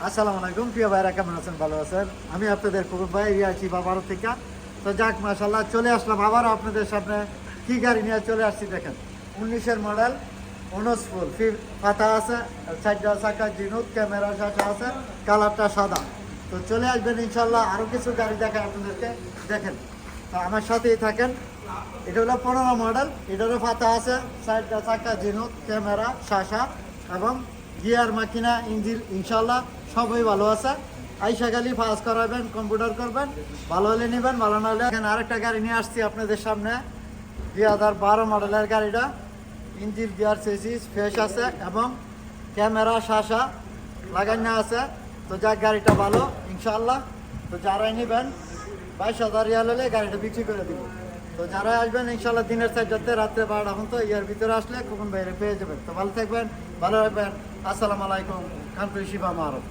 আসসালামু আলাইকুম প্রিয় ভাইরা, কেমন আছেন? ভালো আছেন? আমি আপনাদের কুকুর ভাই আছি বাবারও থেকে। তো যাক, মাশাআল্লাহ চলে আসলাম আবারও আপনাদের সামনে। কি গাড়ি নিয়ে চলে আসছি দেখেন, 19-এর মডেল, 19 ফুল পাতা আছে, চারটা চাকা জিনুক, ক্যামেরা শাসা আছে, কালারটা সাদা। তো চলে আসবেন ইনশাল্লাহ। আরও কিছু গাড়ি দেখায় আপনাদেরকে, দেখেন। তো আমার সাথেই থাকেন। এটা হলো 15 মডেল, এটারও পাতা আছে, চারটা চাকা জিনুক, ক্যামেরা শাসা এবং গিয়ার মাকিনা ইঞ্জিন ইনশাল্লাহ সবই ভালো আছে। আইসা খালি পাস করাবেন, কম্পিউটার করবেন, ভালো হলে নেবেন, ভালো না হলে। এখানে আরেকটা গাড়ি নিয়ে আসছি আপনাদের সামনে, 2012 মডেলের গাড়িটা। ইঞ্জিন গিয়ার চেসিস ফ্রেশ আছে এবং ক্যামেরা শাসা লাগানো আছে। তো যাক, গাড়িটা ভালো ইনশাল্লাহ। তো যারাই নেবেন 22,000 রিয়াল হলে গাড়িটা বিক্রি করে দিব। তো যারা আসবেন ইনশাল্লাহ দিনের 4টাতে, রাত্রে 12টা পর্যন্ত, এর ভিতরে আসলে কখন বাইরে পেয়ে যাবেন। তো ভালো থাকবেন, ভালো রাখবেন। আসসালামু আলাইকুম, কানপুরি শিবা মারব।